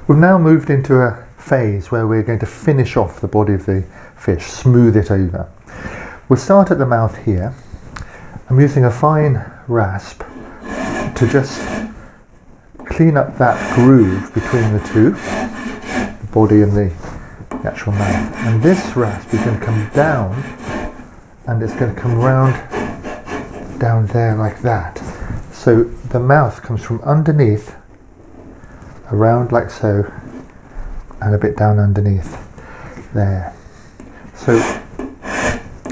We've now moved into a phase where we're going to finish off the body of the fish, smooth it over. We'll start at the mouth here. I'm using a fine rasp to just clean up that groove between the two, the body and the actual mouth. And this rasp is going to come down, and it's going to come round down there like that. So the mouth comes from underneath, around like so, and a bit down underneath there. So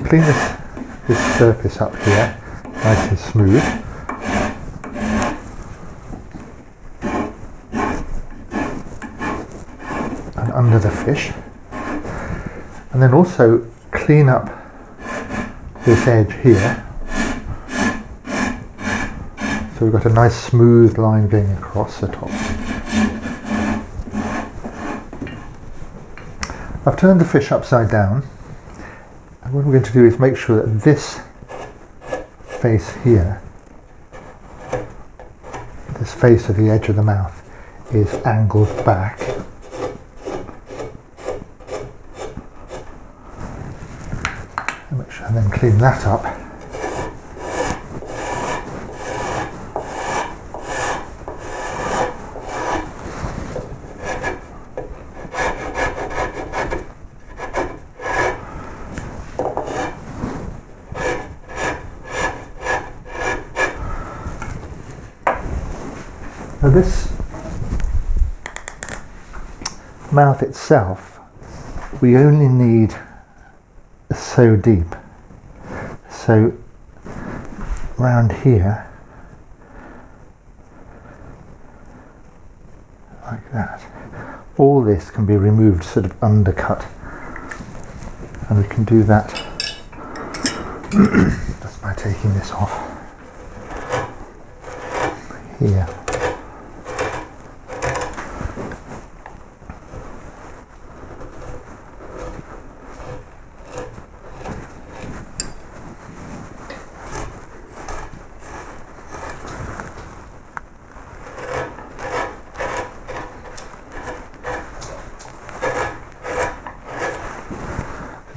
clean this surface up here, nice and smooth. And under the fish. And then also clean up this edge here. So we've got a nice smooth line going across the top. I've turned the fish upside down, and what we're going to do is make sure that this face here, this face of the edge of the mouth, is angled back. And then clean that up. Now this mouth itself, we only need so deep. So round here, like that. All this can be removed, sort of undercut, and we can do that just by taking this off here.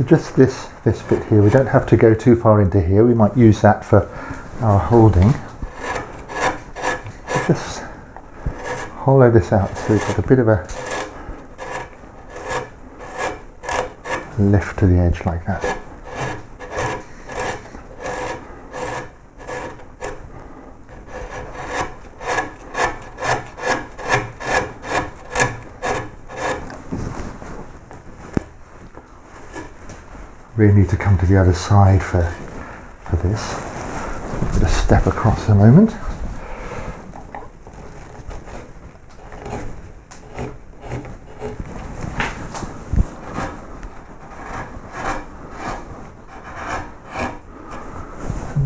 Just this bit here, we don't have to go too far into here, we might use that for our holding. Just hollow this out so we've got a bit of a lift to the edge like that. Really need to come to the other side for this. I'm going to step across a moment.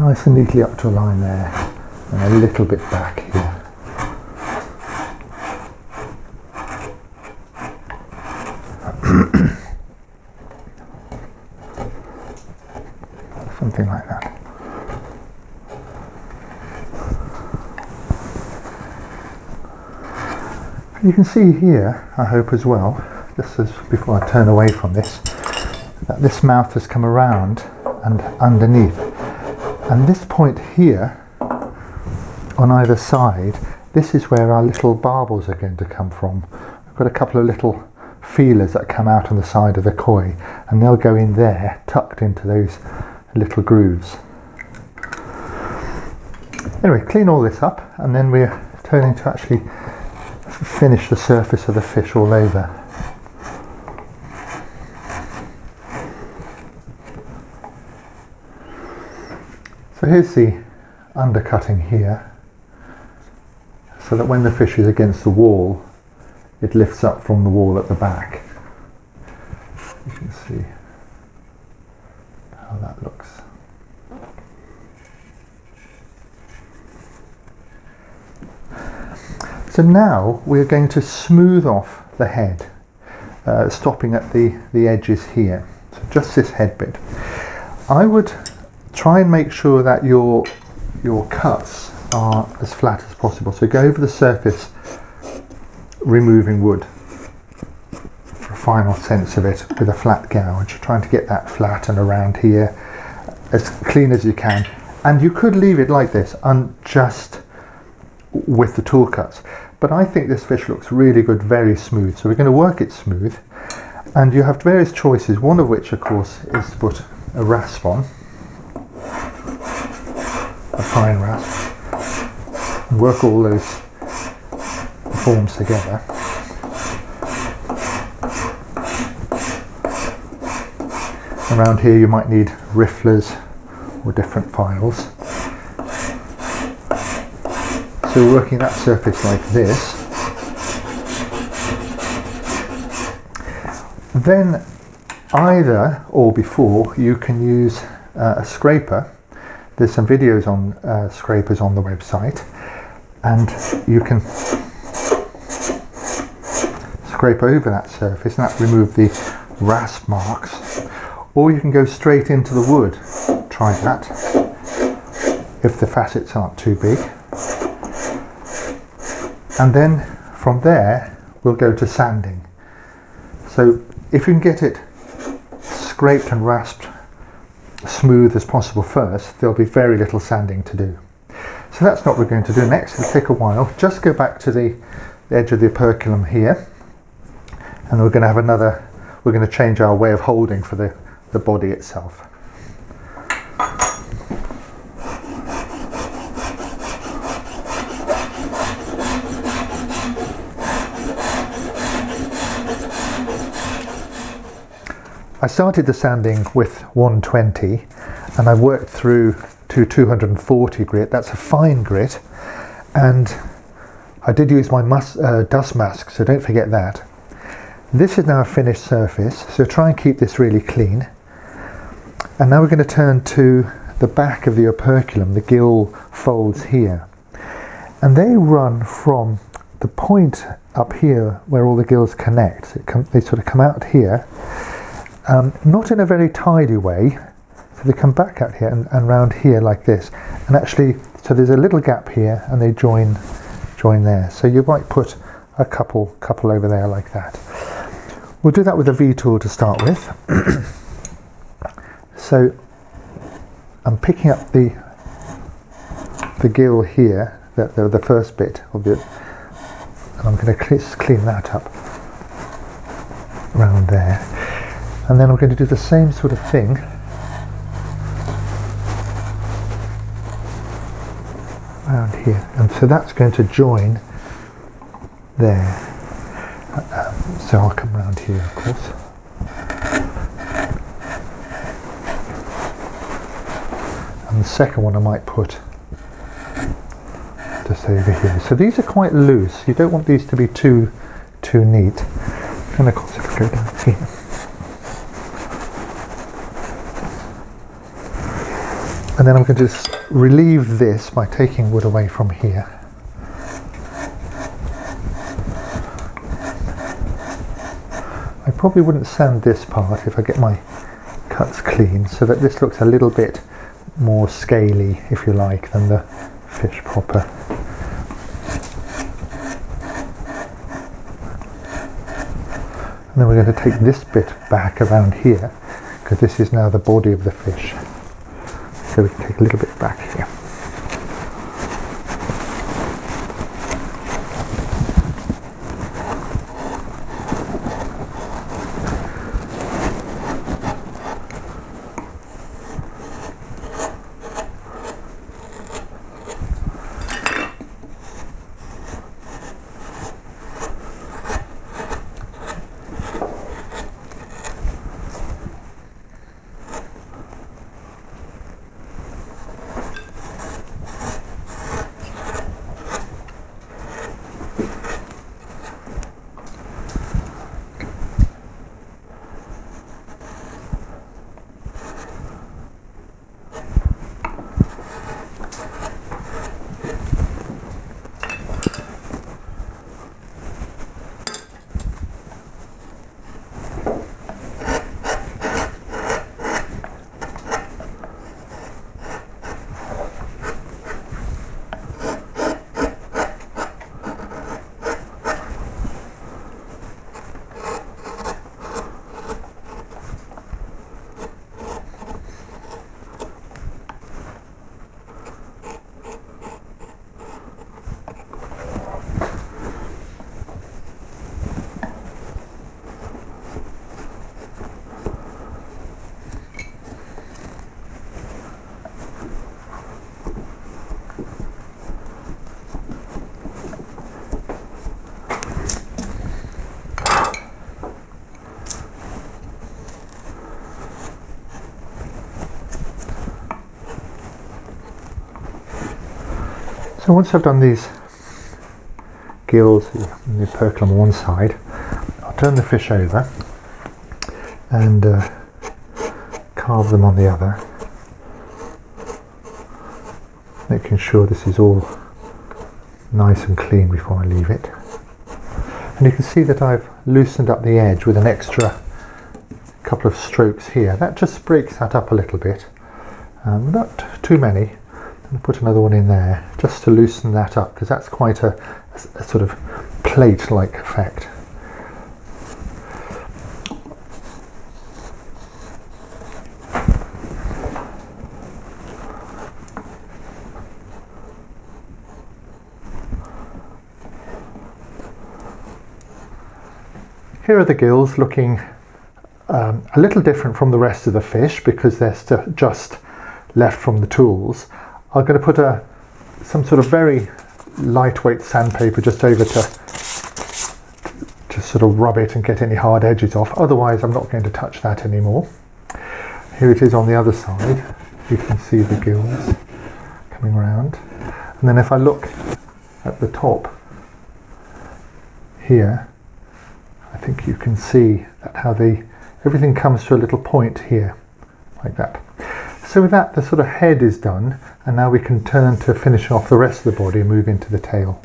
Nice and neatly up to a line there, and a little bit back here. Something like that. You can see here, I hope as well, just as before I turn away from this, that this mouth has come around and underneath. And this point here, on either side, this is where our little barbels are going to come from. I've got a couple of little feelers that come out on the side of the koi, and they'll go in there, tucked into those little grooves. Anyway, clean all this up, and then we're turning to actually finish the surface of the fish all over. So here's the undercutting here, so that when the fish is against the wall, it lifts up from the wall at the back. You can see how that looks. So now we're going to smooth off the head, stopping at the edges here. So just this head bit. I would try and make sure that your cuts are as flat as possible. So go over the surface, removing wood. final sense of it with a flat gouge, trying to get that flat and around here as clean as you can. And you could leave it like this, just with the tool cuts. But I think this fish looks really good, very smooth. So we're going to work it smooth. And you have various choices, one of which, of course, is to put a rasp on, a fine rasp, and work all those forms together. Around here you might need rifflers or different files. So working that surface like this. Then either or before you can use a scraper. There's some videos on scrapers on the website, and you can scrape over that surface and that will remove the rasp marks. Or you can go straight into the wood. Try that if the facets aren't too big. And then from there we'll go to sanding. So if you can get it scraped and rasped smooth as possible first, there'll be very little sanding to do. So that's what we're going to do next. It'll take a while. Just go back to the edge of the operculum here, and we're going to have another, we're going to change our way of holding for the body itself. I started the sanding with 120 and I worked through to 240 grit. That's a fine grit, and I did use my dust mask, so don't forget that. This is now a finished surface, so try and keep this really clean. And now we're going to turn to the back of the operculum, the gill folds here. And they run from the point up here where all the gills connect. They sort of come out here. Not in a very tidy way, so they come back out here and round here like this, and actually, so there's a little gap here and they join there. So you might put a couple over there like that. We'll do that with a V-tool to start with. So I'm picking up the gill here, the first bit of it, and I'm going to clean that up around there. And then I'm going to do the same sort of thing around here, and so that's going to join there. So I'll come around here, of course. And the second one I might put just over here. So these are quite loose. You don't want these to be too neat. And of course, if I go down here. And then I'm going to just relieve this by taking wood away from here. I probably wouldn't sand this part if I get my cuts clean, so that this looks a little bit more scaly, if you like, than the fish proper. And then we're going to take this bit back around here, because this is now the body of the fish. So we can take a little bit back here. So once I've done these gills and the operculum on one side, I'll turn the fish over and carve them on the other, making sure this is all nice and clean before I leave it. And you can see that I've loosened up the edge with an extra couple of strokes here. That just breaks that up a little bit, not too many. And put another one in there just to loosen that up, because that's quite a sort of plate-like effect. Here are the gills, looking a little different from the rest of the fish because they're just left from the tools. I'm going to put some sort of very lightweight sandpaper just over to sort of rub it and get any hard edges off. Otherwise, I'm not going to touch that anymore. Here it is on the other side. You can see the gills coming around. And then if I look at the top here, I think you can see that how everything comes to a little point here, like that. So with that, the sort of head is done, and now we can turn to finish off the rest of the body and move into the tail.